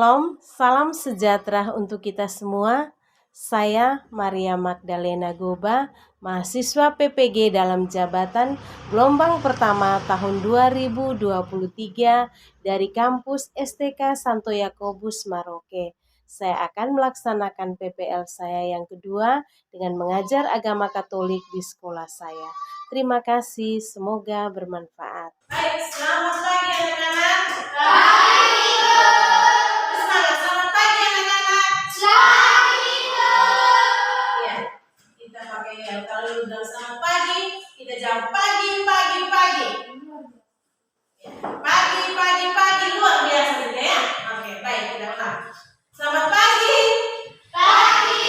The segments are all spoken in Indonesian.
Shalom, salam sejahtera untuk kita semua. Saya Maria Magdalena Goba, mahasiswa PPG dalam jabatan gelombang pertama tahun 2023 dari kampus STK Santo Yakobus Maroke. Saya akan melaksanakan PPL saya yang kedua dengan mengajar agama Katolik di sekolah saya. Terima kasih, semoga bermanfaat. Baik, selamat pagi anak-anak. Kalau udah selamat pagi, kita jawab pagi. Pagi, luar biasa gitu ya. Oke, baik, kita ulang. Selamat pagi. Pagi,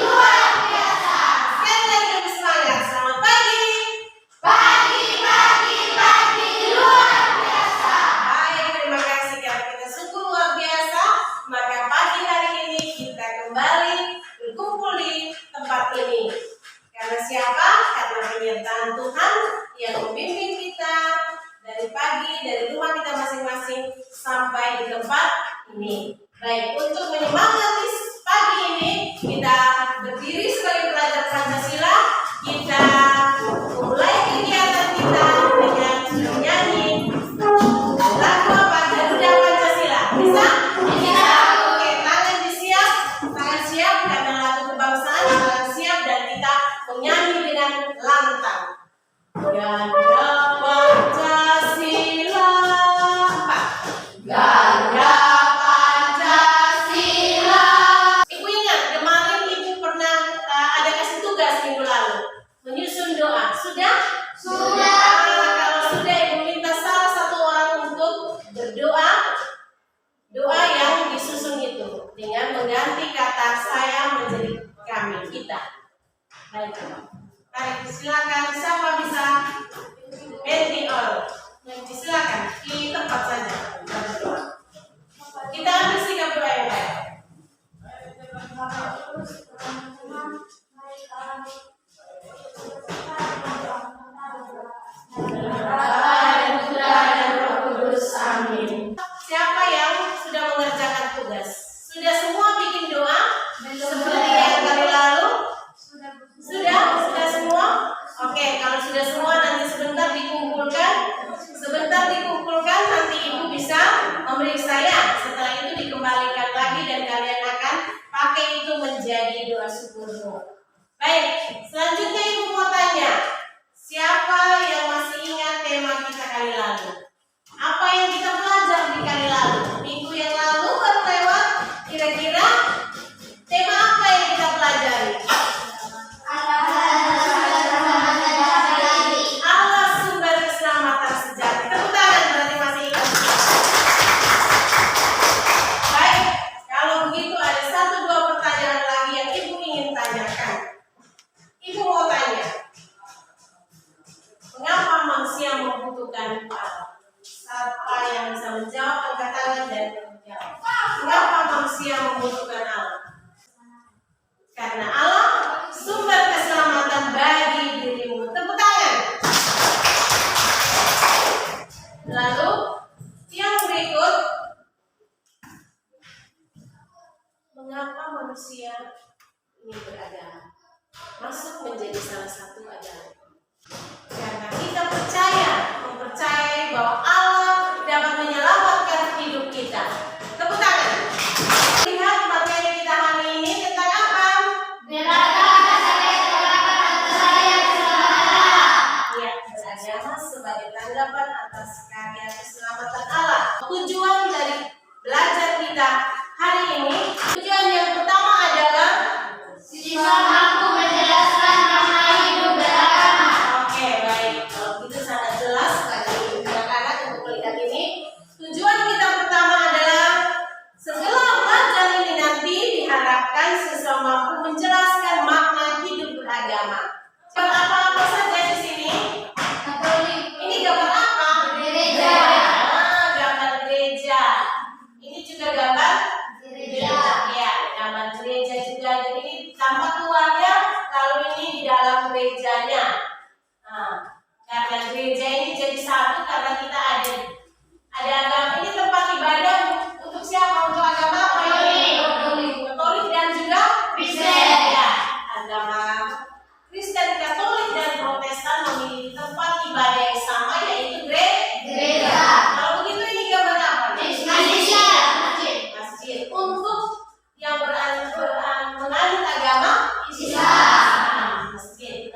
luar biasa. Sekali lagi lebih semangat. Selamat pagi. Pagi, luar biasa. Baik, terima kasih karena kita sungguh luar biasa. Maka pagi hari ini kita kembali berkumpul di tempat ini. Karena siapa? Karena penyertaan Tuhan yang membimbing kita dari pagi, dari rumah kita masing-masing sampai di tempat ini. Baik, untuk menyemangati pagi ini, kita berdiri sebagai pelajar Pancasila. Kita mulai kegiatan kita dengan menyanyi lagu apa? Garuda Pancasila. Bisa? Oke, tangan siap karena lagu kebangsaan, tangan siap dan kita menyanyi dengan lantang. Garuda Pancasila. Garuda Pancasila. Ibu ingat kemarin ibu pernah ada kasih tugas minggu lalu menyusun doa. Sudah? Kalau sudah, ibu minta salah satu orang untuk berdoa. Doa yang disusun itu dengan mengganti kata saya menjadi kami, kita. Baik, silakan siapa bisa Bendy all. Silakan di tempat saja berdoa. Kita ambil sikap doa yang baik. Amin. Siapa yang sudah mengerjakan tugas? Sudah semua bikin doa? Seperti yang kali lalu? Sudah semua? Oke, kalau sudah semua nanti sebentar dikumpulkan. Nanti ibu bisa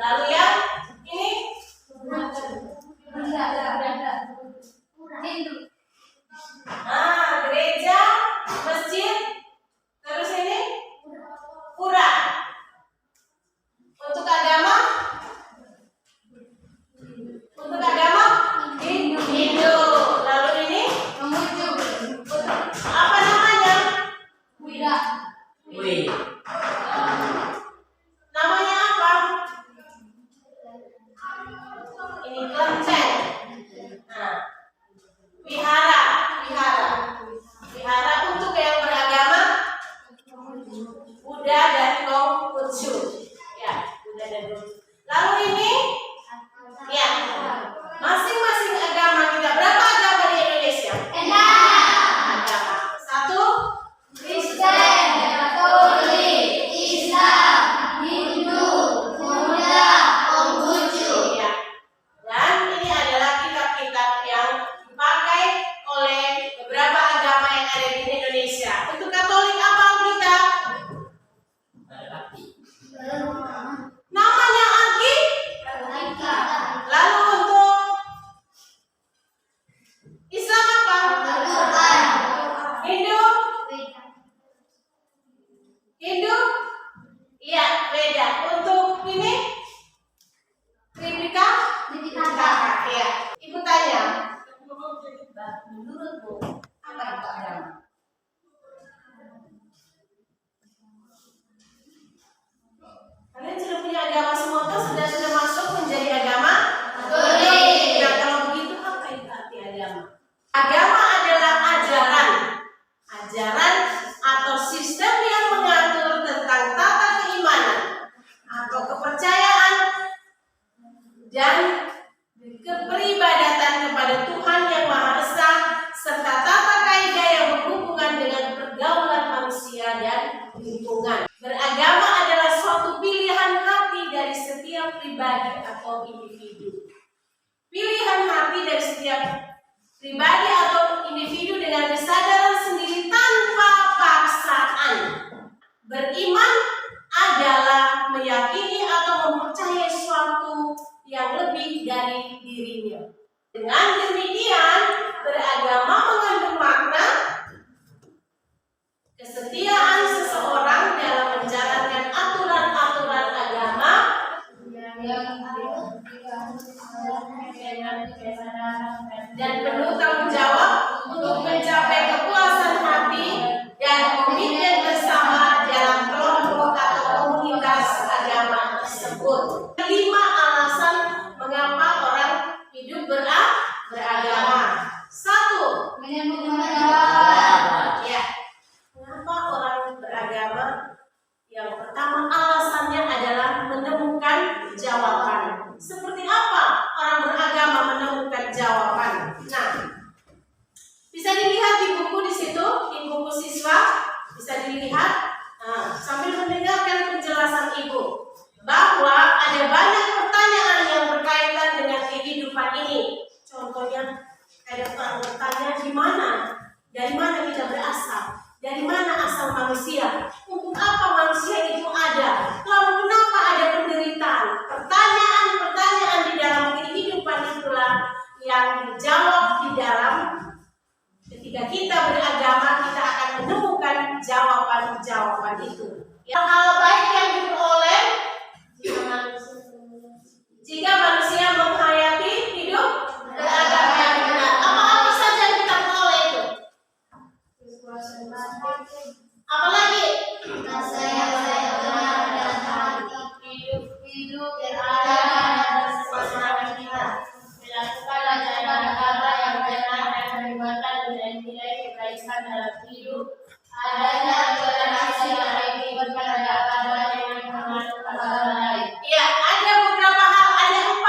Lalu yang ini gereja, masjid, terus ini pura. Untuk agama Hindu. Lalu ini apa namanya? Wih. Namanya apa? Ini kelenteng. Nah, wihara. Wihara untuk yang beragama Buddha dan Konghucu. Ya, Buddha dan Konghucu. Lalu ini, ya, masing-masing agama kita. Berapa agama di Indonesia? 6 agama. 1 Kristen, Katolik, Islam, Hindu, Buddha, Konghucu. Ya. Dan ini adalah kitab-kitab yang dipakai oleh beberapa agama yang ada di Indonesia. Untuk Katolik apa Alkitab? Namanya Alkitab. Lalu untuk Islam apa? Hindu? Iya, beda. Untuk ini? Tripika? Iya. Ibu tanya. Menurutmu apa itu agama? Kalian sudah punya agama semua kan? Sudah masuk menjadi agama? Katolik. Nah, kalau begitu apa itu arti agama? Agama adalah ajaran atau sistem yang mengatur tentang tata keimanan atau kepercayaan dan keperibadatan kepada Tuhan yang Maha Esa serta tata kaidah yang berhubungan dengan pergaulan manusia dan lingkungan. Beragama adalah suatu pilihan hati dari setiap pribadi atau individu. Pilihan hati dari setiap pribadi atau individu dengan kesadaran sendiri tanpa paksaan. Beriman adalah meyakini atau mempercayai sesuatu yang lebih dari dirinya. Dengan demikian, beragama mengandung makna kesetiaan seseorang dalam menjalankan aturan-aturan agama dan penuh tanggung jawab untuk mencapai kepuasan hati dan komitmen bersama dalam kelompok atau komunitas agama tersebut. 5 alasan mengapa orang hidup beragama. 1. Ya. Mengapa orang beragama? Yang pertama alasannya adalah menemukan jawaban. Seperti apa orang beragama menemukan jawaban? Nah, bisa dilihat di buku di situ, di buku siswa bisa dilihat. Nah, sambil mendengarkan penjelasan ibu bahwa ada banyak pertanyaan yang berkaitan dengan kehidupan ini. Contohnya ada orang bertanya dari mana kita berasal, dari mana asal manusia, untuk apa manusia itu ada, lalu kenapa ada penderitaan. Pertanyaan-pertanyaan di dalam kehidupan itulah yang dijawab di dalam ketika kita beragama, kita akan menemukan jawaban-jawaban itu. Hal baik yang diperoleh jika manusia menghayati hidup beragama yang benar. Apa-apa saja yang kita peroleh itu? Apalagi? Hidup berada dalam suasana kita. Melakukan ajaran-ajaran yang benar dan melibatkan nilai-nilai kebaikan dalam hidup. Adanya toleransi dan hidup berkeadaban yang mengandung agama lain. Ya, ada beberapa hal, ada 4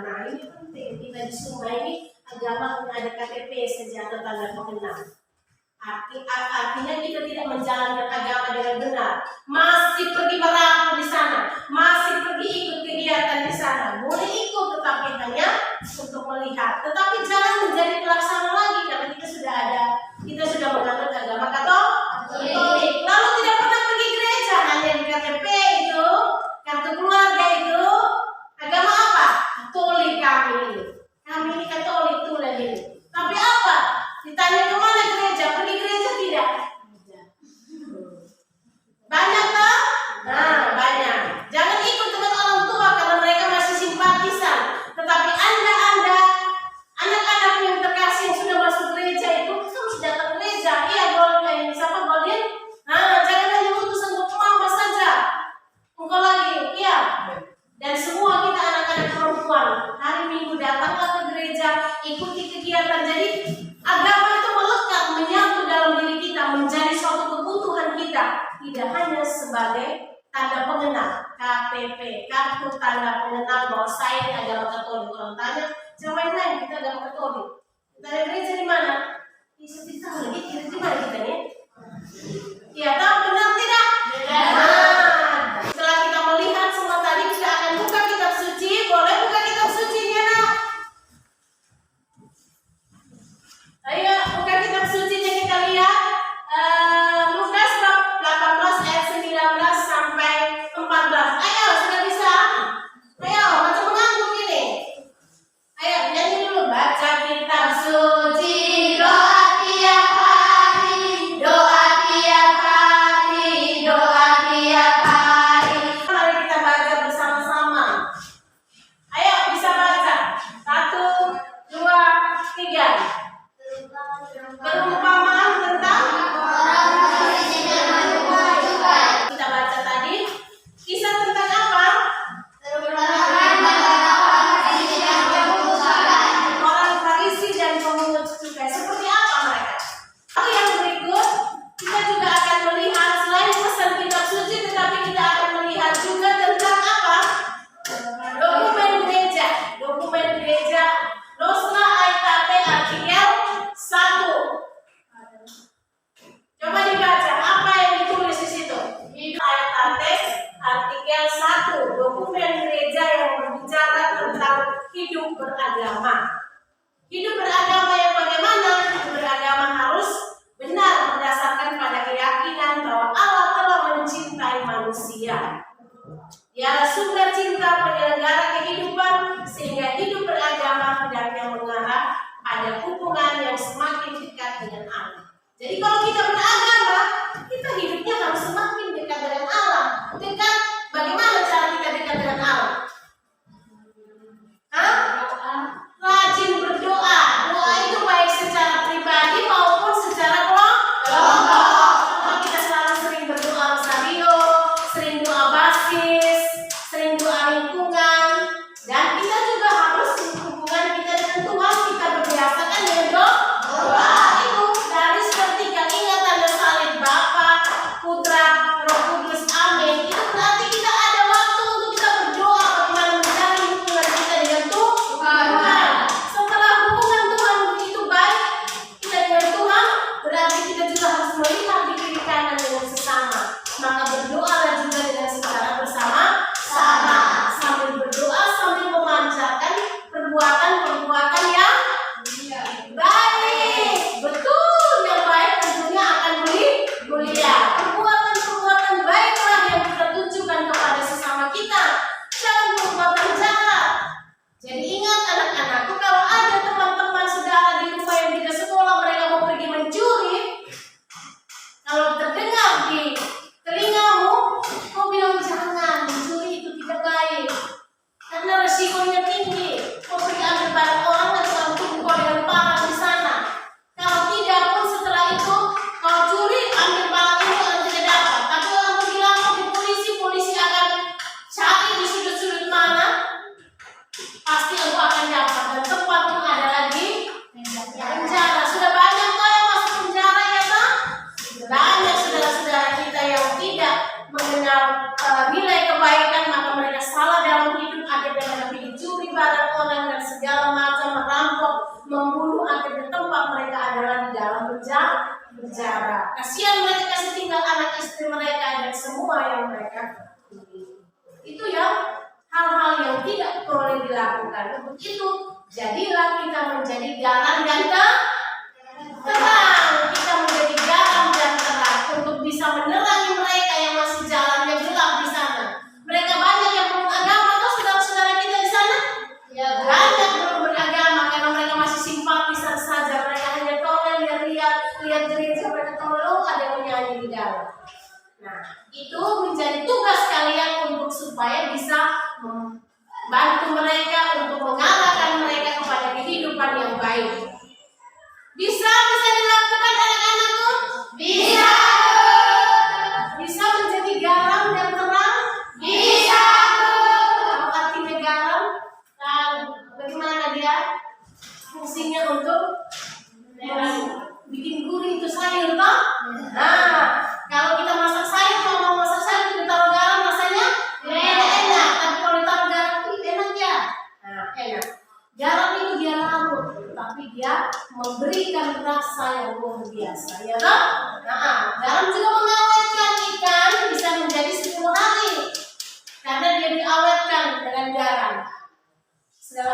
pengenal. Nah ini penting, kita di Sumba ini agama punya ada KTP saja atau tanda pengenal. Artinya kita tidak menjalankan agama dengan benar, masih pergi merapu di sana, masih pergi ikut kegiatan di sana, boleh ikut tetapi hanya untuk melihat, tetapi jangan menjadi pelaksana lagi karena kita sudah menganut agama Katolik. Lalu tidak pernah pergi gereja, hanya di KTP itu, kartu keluarga itu, agama apa? Katolik kami ini Katolik tulen ini. Tapi apa? Ditanya kemana gereja? Pergi gereja tidak? Banyak tak? Nah, banyak. Jangan ikut dengan orang tua karena mereka masih simpatisan. Tetapi Anda, anak-anak yang terkasih yang sudah masuk gereja itu harus datang gereja. Iya, Golden. Siapa Golden? Nah, jangan hanya utusan untuk mama saja. Engkau lagi, iya. Dan semua kita anak-anak perempuan hari Minggu datanglah ke gereja, ikuti kegiatan. Jadi agama itu melekat, menyatu dalam diri kita, menjadi suatu kebutuhan kita. Tidak hanya sebagai tanda pengenal, KTP, kartu tanda pengenal bahwa saya ini agama Katolik. Orang tanya, siapa yang lain? Kita agama Katolik. Kita ada gereja di mana? Kita lagi gereja di mana kita nih? Ya, tahu benar tidak? Benar. Setelah kita melihat semua tadi, kita akan buka kitab suci. Boleh buka kitab sucinya, nak? Ayo buka kitab sucinya, kita lihat Lukas bab 18 ayat 19 sampai 14. Ayo, sudah bisa? Ayo, macam mengantuk ini. Ayo, nyanyi dulu. Baca kitab suci, doa tiap hari, doa tiap hari, doa tiap hari. Mari kita baca bersama-sama. Ayo, bisa baca. 1, 2, 3. Perumpamaan tentang kita baca tadi kisah tentang apa? Orang Farisi dan pemungut cukai. Seperti apa mereka? Lalu yang berikut kita juga akan melihat selain pesan kitab suci, tetapi kita akan melihat juga tentang apa? Dokumen gereja. Nostra Aetate artikel 1. Coba dibaca apa yang ditulis di situ. Aetate artikel 1, dokumen gereja yang berbicara tentang hidup beragama. Hidup beragama yang bagaimana? Hidup beragama harus benar berdasarkan pada keyakinan bahwa Allah telah mencintai manusia. Dialah sumber cinta penyelenggara kehidupan, sehingga hidup beragama hendaknya mengarah pada hubungan yang semakin dekat dengan Allah. Jadi kalau kita beragama, kita hidupnya harus semakin dekat dengan Allah. Dekat, bagaimana cara kita dekat dengan Allah? Rajin berdoa. Doa itu Kasihan mereka kasih tinggal anak istri mereka dan semua yang mereka miliki. Itu yang hal-hal yang tidak boleh dilakukan. Untuk itu, jadilah kita menjadi garam dan terang. Kita menjadi garam dan terang untuk bisa menerangi mereka yang masih jalannya gelap di sana. Mereka banyak yang belum agama, atau saudara-saudara kita di sana? Ya, Banyak belum beragama karena mereka masih simpatisan saja. Mereka hanya tolong lihat gereja, mereka tolong ada yang menyanyi di dalam. Nah, itu menjadi tugas kalian untuk supaya bisa membantu mereka untuk mengarahkan mereka kepada kehidupan yang baik. Bisa dilakukan anak-anakku? bisa. Bisa menjadi garam dan terang? Bisa. Apa artinya garam? Bagaimana dia? Fungsinya untuk bikin gurih itu sayur, toh? Nah, kalau kita masak sayur, kalau mau masak sayur kita taruh garam, rasanya enak. Tapi kalau ditaruh garam itu enak ya? Nah, enak. Garam itu dia larut, tapi dia memberikan rasa yang luar biasa, ya toh? Nah, garam juga mengawetkan ikan bisa menjadi 10 hari karena dia diawetkan dengan garam.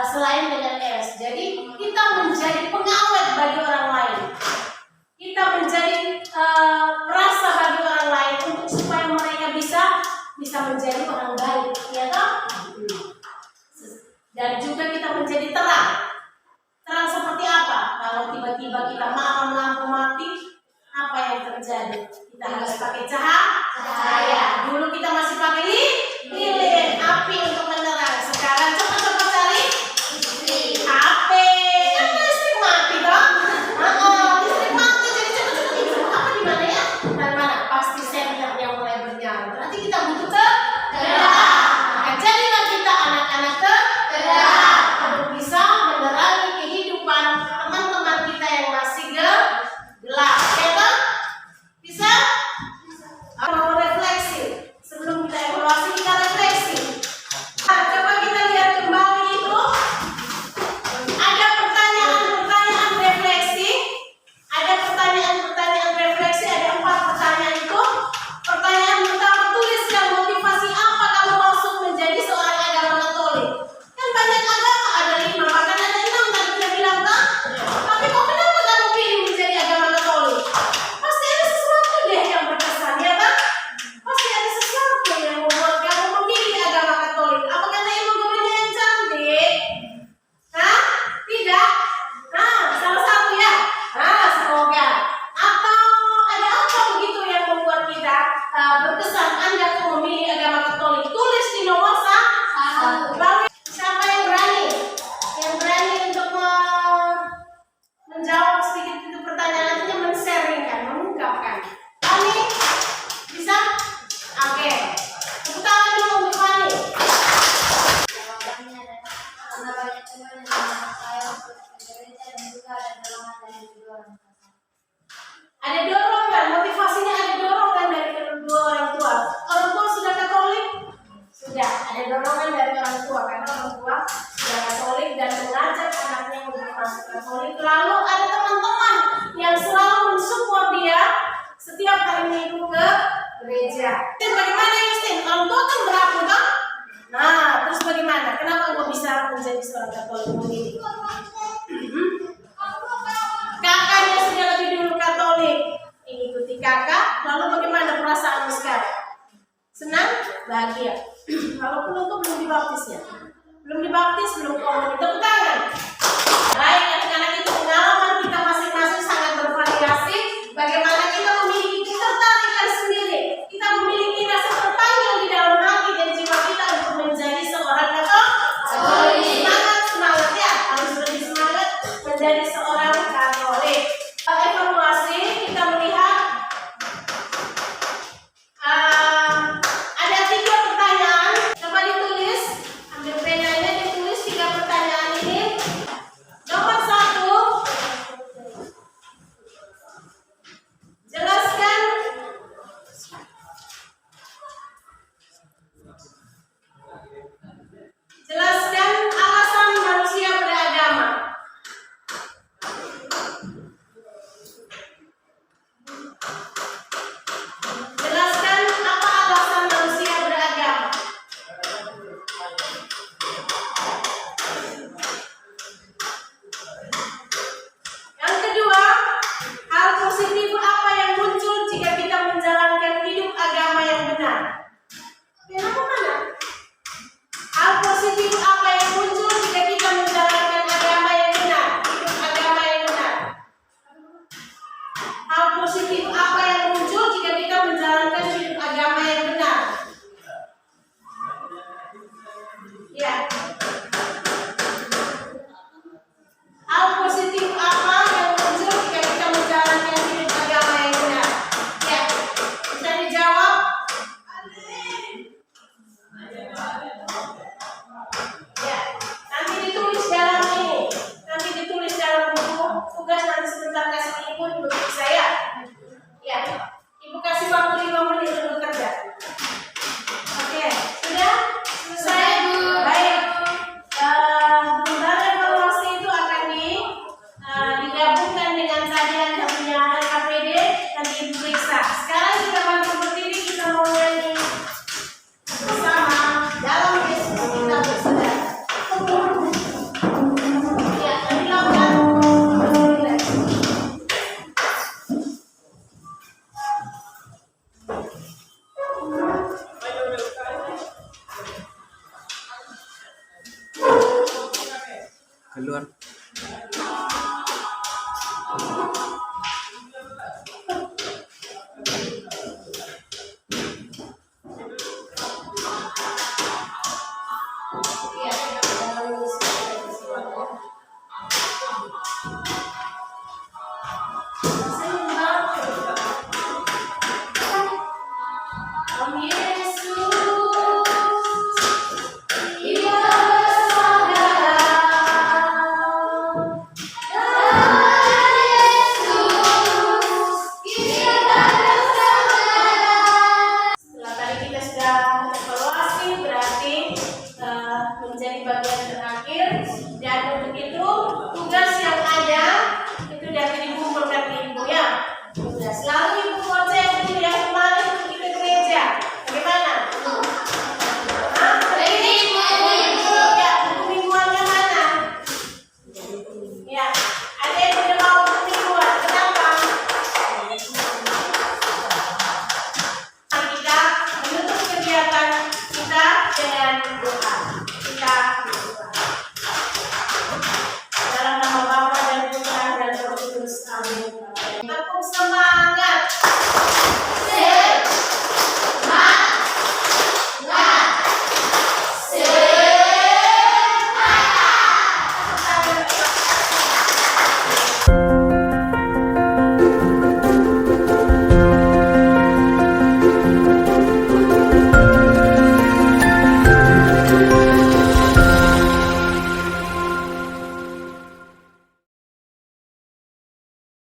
Selain dengan es. Jadi kita menjadi pengawet bagi orang lain. Kita menjadi perasa bagi orang lain untuk supaya mereka bisa menjadi orang baik, ya toh? Dan juga kita menjadi terang. Terang seperti apa? Kalau tiba-tiba kita malam lampu mati, apa yang terjadi? Kita harus pakai cahaya. Dulu kita masih pakai lilin, api untuk menerang. Sekarang cepat-cepat cari HP. Kan listrik mati toh? Listrik mati, jadi cepat-cepat itu apa di mana ya? Dan mana? Pasti senter yang mulai bernyala. Berarti kita butuh terang. Maka jadilah kita anak-anak terang untuk bisa menerangi kehidupan teman-teman kita yang masih gelap. Ya toh? Bisa? Mau refleksi. Sebelum kita evaluasi, kita refleksi. Nah, coba kita lihat kembali itu. Ada pertanyaan-pertanyaan refleksi. Ada pertanyaan-pertanyaan refleksi. Ada 4 pertanyaan itu. Pertanyaan pertama, tuliskan motivasi apa kamu masuk menjadi seorang agama Katolik. Kan banyak agama, ada 5, bahkan ada 6 tadi kita bilang kan. Tapi kok kenapa kamu pilih menjadi agama Katolik? Pasti ada sesuatu deh yang berkesan, ya kan? Pasti ada sesuatu yang membuat kamu memilih agama Katolik. Apa karena ibu gurunya yang cantik? Hah? Tidak? Nah, salah satu ya? Nah, semoga. Atau ada apa begitu yang membuat kita berkesan Anda untuk memilih agama Katolik? Tulis di nomor 1. Lalu siapa yang berani? Yang berani untuk menjawab sedikit itu pertanyaan, artinya men-sharingkan, mengungkapkan. Fani? Bisa? Oke. Tepuk tangan dulu untuk Fani. Jawabannya adalah karena banyak teman yang mengajak saya untuk gereja dan juga ada dorongan dari kedua orang tua. Ada dorongan, motivasinya ada dorongan dari kedua orang tua. Orang tua sudah Katolik? Sudah, ada dorongan dari orang tua karena orang tua sudah Katolik dan mengajak anaknya untuk masuk Katolik. Lalu ada teman-teman yang selalu mensupport dia setiap hari Minggu ke gereja. Dan bagaimana Justin? Orang tua kan berapa kan? Nah, terus bagaimana? Kenapa kau bisa menjadi seorang Katolik begini? Kakaknya sudah lebih dulu Katolik, mengikuti kakak. Lalu bagaimana perasaanmu sekarang? Senang? Bahagia? Walaupun engkau belum dibaptisnya, belum dibaptis, belum komunitas, tepuk tangan. Baik, anak-anak itu pengalaman kita masing-masing sangat bervariasi. Bagaimana kita memiliki ketertarikan sendiri, kita memiliki rasa terpanggil di dalam hati dan jiwa kita untuk menjadi seorang Katolik. Semangat ya, harus lebih semangat menjadi seorang Katolik. Evaluasi, kita melihat ada 3 pertanyaan. Coba ditulis, ambil penanya, ditulis 3 pertanyaan ini. keluar